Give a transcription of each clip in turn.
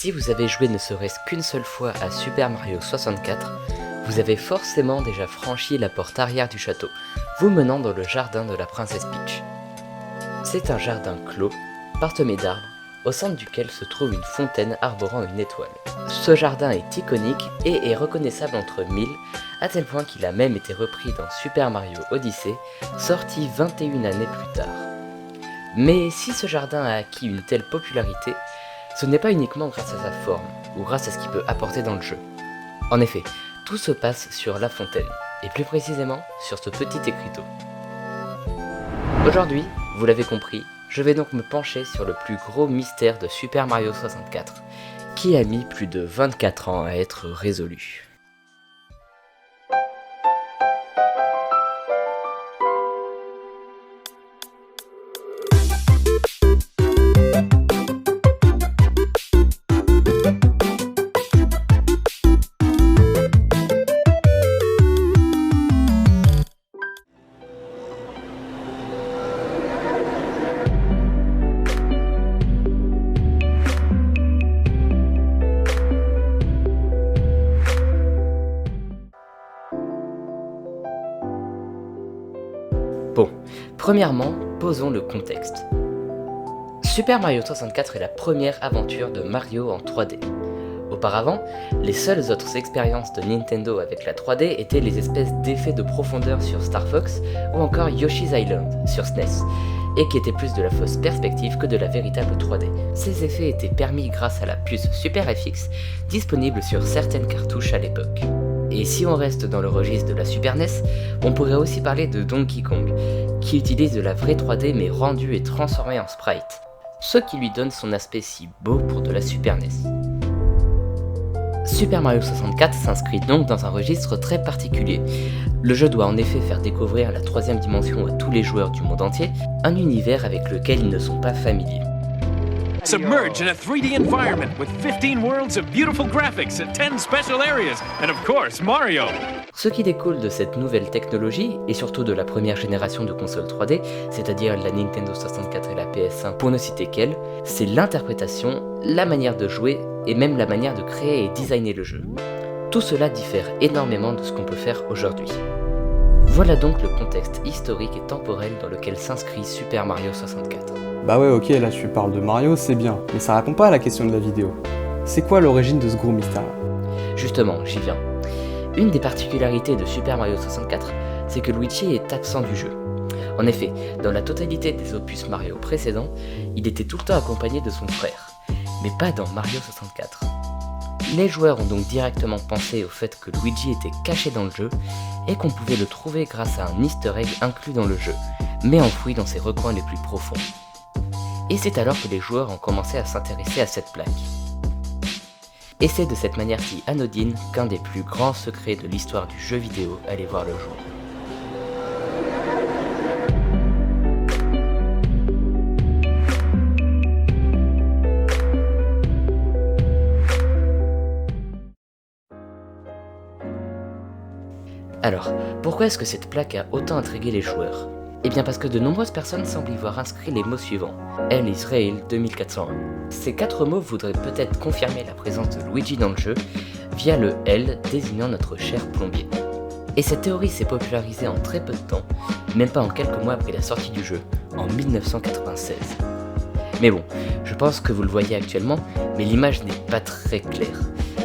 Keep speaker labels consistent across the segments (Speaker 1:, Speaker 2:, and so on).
Speaker 1: Si vous avez joué ne serait-ce qu'une seule fois à Super Mario 64, vous avez forcément déjà franchi la porte arrière du château, vous menant dans le jardin de la princesse Peach. C'est un jardin clos, parsemé d'arbres, au centre duquel se trouve une fontaine arborant une étoile. Ce jardin est iconique et est reconnaissable entre mille, à tel point qu'il a même été repris dans Super Mario Odyssey, sorti 21 années plus tard. Mais si ce jardin a acquis une telle popularité, ce n'est pas uniquement grâce à sa forme, ou grâce à ce qu'il peut apporter dans le jeu. En effet, tout se passe sur la fontaine, et plus précisément sur ce petit écriteau. Aujourd'hui, vous l'avez compris, je vais donc me pencher sur le plus gros mystère de Super Mario 64, qui a mis plus de 24 ans à être résolu. Bon, premièrement, posons le contexte. Super Mario 64 est la première aventure de Mario en 3D. Auparavant, les seules autres expériences de Nintendo avec la 3D étaient les espèces d'effets de profondeur sur Star Fox ou encore Yoshi's Island sur SNES, et qui étaient plus de la fausse perspective que de la véritable 3D. Ces effets étaient permis grâce à la puce Super FX, disponible sur certaines cartouches à l'époque. Et si on reste dans le registre de la Super NES, on pourrait aussi parler de Donkey Kong, qui utilise de la vraie 3D mais rendue et transformée en sprite, ce qui lui donne son aspect si beau pour de la Super NES. Super Mario 64 s'inscrit donc dans un registre très particulier. Le jeu doit en effet faire découvrir la troisième dimension à tous les joueurs du monde entier, un univers avec lequel ils ne sont pas familiers.
Speaker 2: Submerge in a 3D environment with 15 worlds of beautiful graphics and 10 special areas, and of course Mario!
Speaker 1: Ce qui découle de cette nouvelle technologie, et surtout de la première génération de consoles 3D, c'est-à-dire la Nintendo 64 et la PS1 pour ne citer qu'elles, c'est l'interprétation, la manière de jouer et même la manière de créer et designer le jeu. Tout cela diffère énormément de ce qu'on peut faire aujourd'hui. Voilà donc le contexte historique et temporel dans lequel s'inscrit Super Mario 64.
Speaker 3: Bah ouais, ok, là tu parles de Mario, c'est bien, mais ça répond pas à la question de la vidéo. C'est quoi l'origine de ce gros mystère?
Speaker 1: Justement, j'y viens. Une des particularités de Super Mario 64, c'est que Luigi est absent du jeu. En effet, dans la totalité des opus Mario précédents, il était tout le temps accompagné de son frère, mais pas dans Mario 64. Les joueurs ont donc directement pensé au fait que Luigi était caché dans le jeu et qu'on pouvait le trouver grâce à un easter egg inclus dans le jeu, mais enfoui dans ses recoins les plus profonds. Et c'est alors que les joueurs ont commencé à s'intéresser à cette plaque. Et c'est de cette manière si anodine qu'un des plus grands secrets de l'histoire du jeu vidéo allait voir le jour. Alors, pourquoi est-ce que cette plaque a autant intrigué les joueurs ? Eh bien parce que de nombreuses personnes semblent y voir inscrits les mots suivants. El Israel 2401. Ces 4 mots voudraient peut-être confirmer la présence de Luigi dans le jeu via le L désignant notre cher plombier. Et cette théorie s'est popularisée en très peu de temps, même pas en quelques mois après la sortie du jeu, en 1996. Mais bon, je pense que vous le voyez actuellement, mais l'image n'est pas très claire.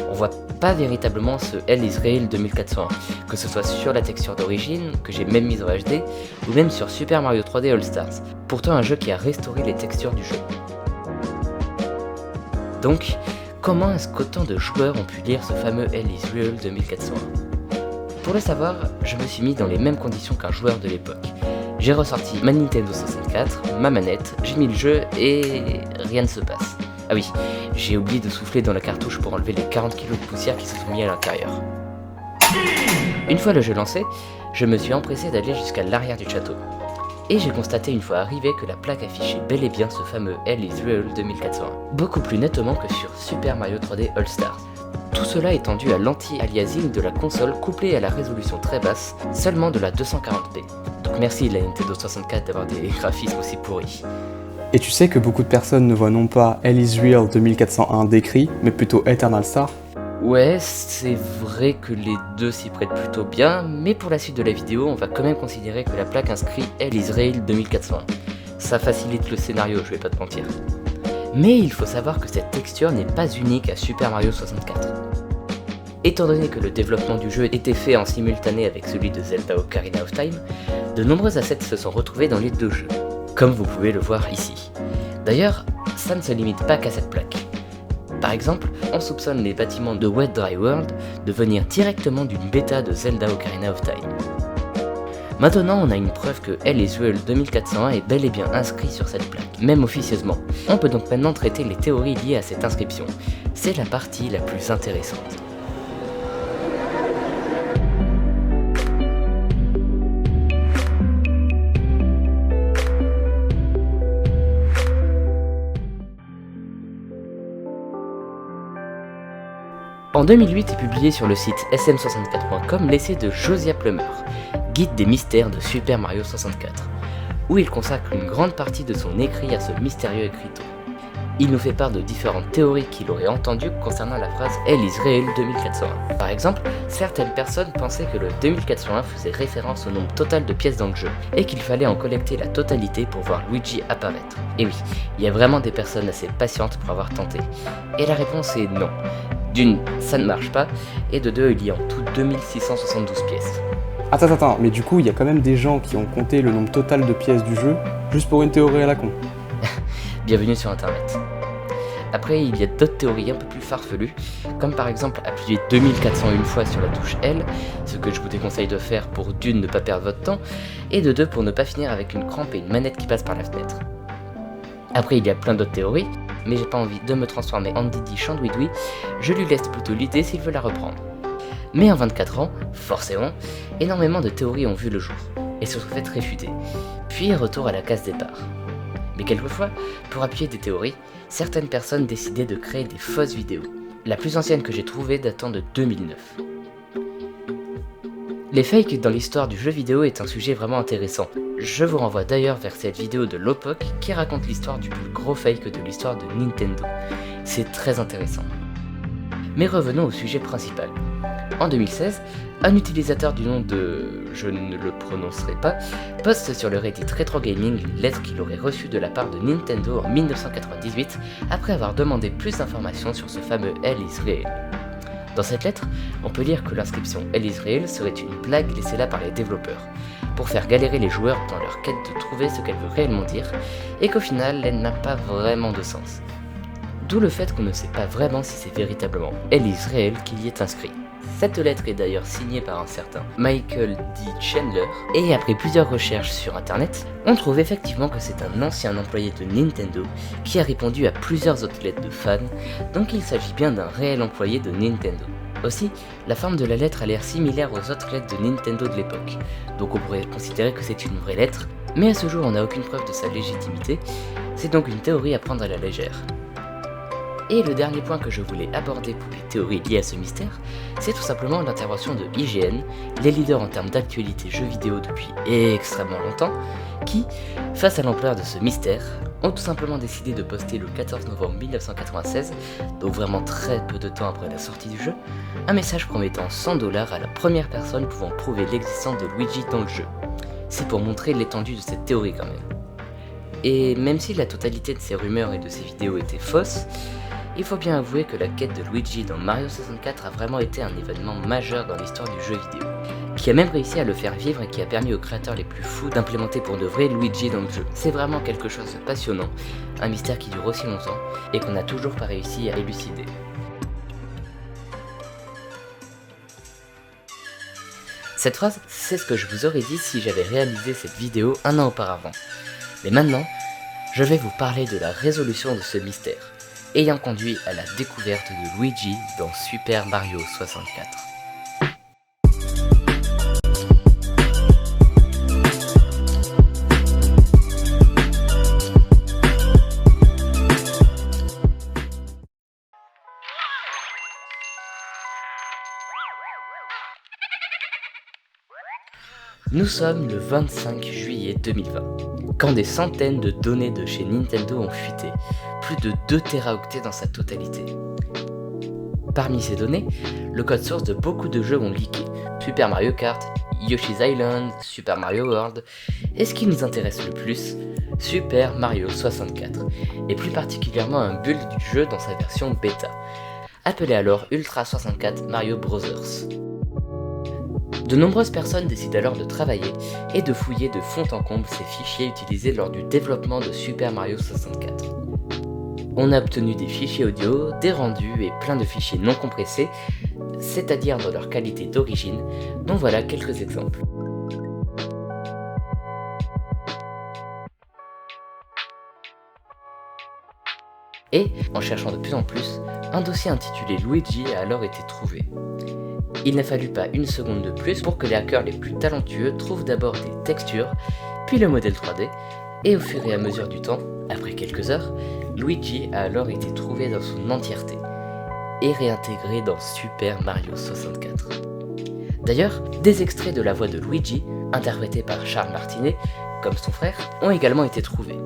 Speaker 1: On voit pas véritablement ce El Israel 2401, que ce soit sur la texture d'origine, que j'ai même mise en HD, ou même sur Super Mario 3D All Stars, pourtant un jeu qui a restauré les textures du jeu. Donc, comment est-ce qu'autant de joueurs ont pu lire ce fameux El Israel 2401 ? Pour le savoir, je me suis mis dans les mêmes conditions qu'un joueur de l'époque. J'ai ressorti ma Nintendo 64, ma manette, j'ai mis le jeu et rien ne se passe. Ah oui, j'ai oublié de souffler dans la cartouche pour enlever les 40 kg de poussière qui se sont mis à l'intérieur. Une fois le jeu lancé, je me suis empressé d'aller jusqu'à l'arrière du château. Et j'ai constaté une fois arrivé que la plaque affichait bel et bien ce fameux El Israel 2401, beaucoup plus nettement que sur Super Mario 3D All Stars. Tout cela étant dû à l'anti-aliasing de la console couplée à la résolution très basse, seulement de la 240p. Donc merci la Nintendo 64 d'avoir des graphismes aussi pourris.
Speaker 3: Et tu sais que beaucoup de personnes ne voient non pas Hell is Real 2401 décrit, mais plutôt Eternal Star?
Speaker 1: Ouais, c'est vrai que les deux s'y prêtent plutôt bien, mais pour la suite de la vidéo, on va quand même considérer que la plaque inscrit Hell is Real 2401. Ça facilite le scénario, je vais pas te mentir. Mais il faut savoir que cette texture n'est pas unique à Super Mario 64. Étant donné que le développement du jeu était fait en simultané avec celui de Zelda Ocarina of Time, de nombreux assets se sont retrouvés dans les deux jeux, comme vous pouvez le voir ici. D'ailleurs, ça ne se limite pas qu'à cette plaque. Par exemple, on soupçonne les bâtiments de Wet Dry World de venir directement d'une bêta de Zelda Ocarina of Time. Maintenant, on a une preuve que Hell is Real 2401 est bel et bien inscrit sur cette plaque, même officieusement. On peut donc maintenant traiter les théories liées à cette inscription. C'est la partie la plus intéressante. En 2008 est publié sur le site sm64.com l'essai de Josiah Plummer, Guide des mystères de Super Mario 64, où il consacre une grande partie de son écrit à ce mystérieux écriteau. Il nous fait part de différentes théories qu'il aurait entendues concernant la phrase Hell is Real 2401. Par exemple, certaines personnes pensaient que le 2401 faisait référence au nombre total de pièces dans le jeu, et qu'il fallait en collecter la totalité pour voir Luigi apparaître. Et oui, il y a vraiment des personnes assez patientes pour avoir tenté. Et la réponse est non. D'une, ça ne marche pas, et de deux, il y a en tout 2672 pièces.
Speaker 3: Attends, mais du coup, il y a quand même des gens qui ont compté le nombre total de pièces du jeu, juste pour une théorie à la con.
Speaker 1: Bienvenue sur internet. Après, il y a d'autres théories un peu plus farfelues, comme par exemple appuyer 2401 fois sur la touche L, ce que je vous déconseille de faire pour d'une, ne pas perdre votre temps, et de deux, pour ne pas finir avec une crampe et une manette qui passe par la fenêtre. Après, il y a plein d'autres théories, mais j'ai pas envie de me transformer en Didi Chandouidoui, je lui laisse plutôt l'idée s'il veut la reprendre. Mais en 24 ans, forcément, énormément de théories ont vu le jour, et se sont faites réfuter, puis retour à la case départ. Mais quelquefois, pour appuyer des théories, certaines personnes décidaient de créer des fausses vidéos, la plus ancienne que j'ai trouvée datant de 2009. Les fakes dans l'histoire du jeu vidéo est un sujet vraiment intéressant. Je vous renvoie d'ailleurs vers cette vidéo de Lopok qui raconte l'histoire du plus gros fake de l'histoire de Nintendo. C'est très intéressant. Mais revenons au sujet principal. En 2016, un utilisateur du nom de... je ne le prononcerai pas, poste sur le Reddit Retro Gaming une lettre qu'il aurait reçue de la part de Nintendo en 1998 après avoir demandé plus d'informations sur ce fameux Hell is Real. Dans cette lettre, on peut lire que l'inscription Hell is Real serait une blague laissée là par les développeurs, pour faire galérer les joueurs dans leur quête de trouver ce qu'elle veut réellement dire, et qu'au final, elle n'a pas vraiment de sens. D'où le fait qu'on ne sait pas vraiment si c'est véritablement Hell is Real qui y est inscrit. Cette lettre est d'ailleurs signée par un certain Michael D. Chandler, et après plusieurs recherches sur internet, on trouve effectivement que c'est un ancien employé de Nintendo qui a répondu à plusieurs autres lettres de fans, donc il s'agit bien d'un réel employé de Nintendo. Aussi, la forme de la lettre a l'air similaire aux autres lettres de Nintendo de l'époque, donc on pourrait considérer que c'est une vraie lettre, mais à ce jour on n'a aucune preuve de sa légitimité, c'est donc une théorie à prendre à la légère. Et le dernier point que je voulais aborder pour les théories liées à ce mystère, c'est tout simplement l'intervention de IGN, les leaders en termes d'actualité jeux vidéo depuis extrêmement longtemps, qui, face à l'ampleur de ce mystère, ont tout simplement décidé de poster le 14 novembre 1996, donc vraiment très peu de temps après la sortie du jeu, un message promettant 100 $ à la première personne pouvant prouver l'existence de Luigi dans le jeu. C'est pour montrer l'étendue de cette théorie quand même. Et même si la totalité de ces rumeurs et de ces vidéos étaient fausses, il faut bien avouer que la quête de Luigi dans Mario 64 a vraiment été un événement majeur dans l'histoire du jeu vidéo, qui a même réussi à le faire vivre et qui a permis aux créateurs les plus fous d'implémenter pour de vrai Luigi dans le jeu. C'est vraiment quelque chose de passionnant, un mystère qui dure aussi longtemps et qu'on n'a toujours pas réussi à élucider. Cette phrase, c'est ce que je vous aurais dit si j'avais réalisé cette vidéo un an auparavant. Mais maintenant, je vais vous parler de la résolution de ce mystère, ayant conduit à la découverte de Luigi dans Super Mario 64. Nous sommes le 25 juillet 2020, quand des centaines de données de chez Nintendo ont fuité, plus de 2 Teraoctets dans sa totalité. Parmi ces données, le code source de beaucoup de jeux ont leaké, Super Mario Kart, Yoshi's Island, Super Mario World, et ce qui nous intéresse le plus, Super Mario 64, et plus particulièrement un build du jeu dans sa version bêta, appelé alors Ultra 64 Mario Bros. De nombreuses personnes décident alors de travailler et de fouiller de fond en comble ces fichiers utilisés lors du développement de Super Mario 64. On a obtenu des fichiers audio, des rendus et plein de fichiers non compressés, c'est-à-dire dans leur qualité d'origine, dont voilà quelques exemples. Et, en cherchant de plus en plus, un dossier intitulé Luigi a alors été trouvé. Il n'a fallu pas une seconde de plus pour que les hackers les plus talentueux trouvent d'abord des textures, puis le modèle 3D, et au fur et à mesure du temps, après quelques heures, Luigi a alors été trouvé dans son entièreté, et réintégré dans Super Mario 64. D'ailleurs, des extraits de la voix de Luigi, interprétés par Charles Martinet, comme son frère, ont également été trouvés.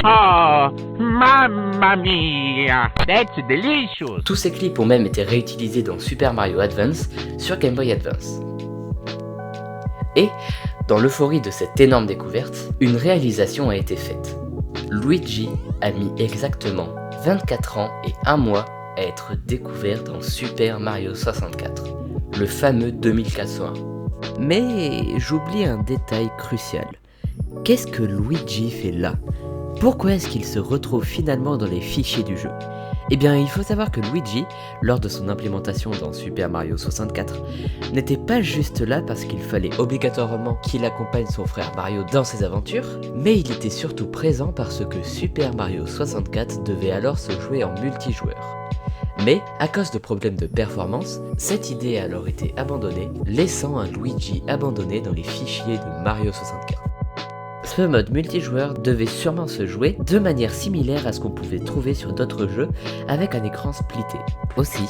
Speaker 4: Oh, mamma mia, that's delicious!
Speaker 1: Tous ces clips ont même été réutilisés dans Super Mario Advance sur Game Boy Advance. Et, dans l'euphorie de cette énorme découverte, une réalisation a été faite. Luigi a mis exactement 24 ans et 1 mois à être découvert dans Super Mario 64, le fameux 2401. Mais j'oublie un détail crucial. Qu'est-ce que Luigi fait là ? Pourquoi est-ce qu'il se retrouve finalement dans les fichiers du jeu ? Eh bien, il faut savoir que Luigi, lors de son implémentation dans Super Mario 64, n'était pas juste là parce qu'il fallait obligatoirement qu'il accompagne son frère Mario dans ses aventures, mais il était surtout présent parce que Super Mario 64 devait alors se jouer en multijoueur. Mais, à cause de problèmes de performance, cette idée a alors été abandonnée, laissant un Luigi abandonné dans les fichiers de Mario 64. Ce mode multijoueur devait sûrement se jouer de manière similaire à ce qu'on pouvait trouver sur d'autres jeux avec un écran splitté. Aussi,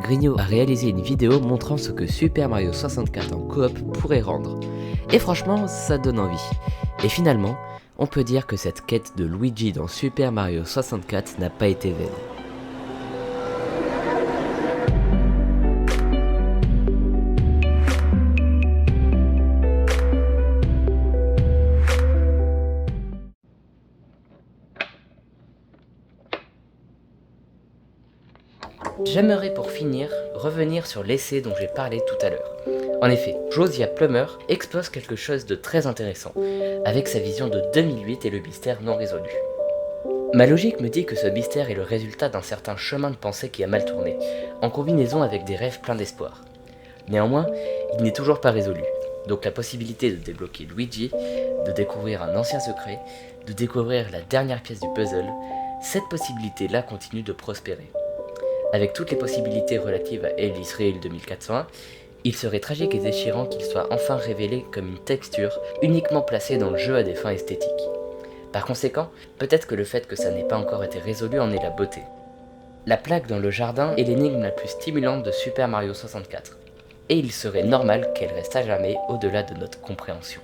Speaker 1: Grigno a réalisé une vidéo montrant ce que Super Mario 64 en coop pourrait rendre. Et franchement, ça donne envie. Et finalement, on peut dire que cette quête de Luigi dans Super Mario 64 n'a pas été vaine. J'aimerais pour finir revenir sur l'essai dont j'ai parlé tout à l'heure. En effet, Josiah Plummer expose quelque chose de très intéressant, avec sa vision de 2008 et le mystère non résolu. Ma logique me dit que ce mystère est le résultat d'un certain chemin de pensée qui a mal tourné, en combinaison avec des rêves pleins d'espoir. Néanmoins, il n'est toujours pas résolu, donc la possibilité de débloquer Luigi, de découvrir un ancien secret, de découvrir la dernière pièce du puzzle, cette possibilité-là continue de prospérer. Avec toutes les possibilités relatives à Ellis Rail 2401, il serait tragique et déchirant qu'il soit enfin révélé comme une texture uniquement placée dans le jeu à des fins esthétiques. Par conséquent, peut-être que le fait que ça n'ait pas encore été résolu en est la beauté. La plaque dans le jardin est l'énigme la plus stimulante de Super Mario 64, et il serait normal qu'elle reste à jamais au-delà de notre compréhension.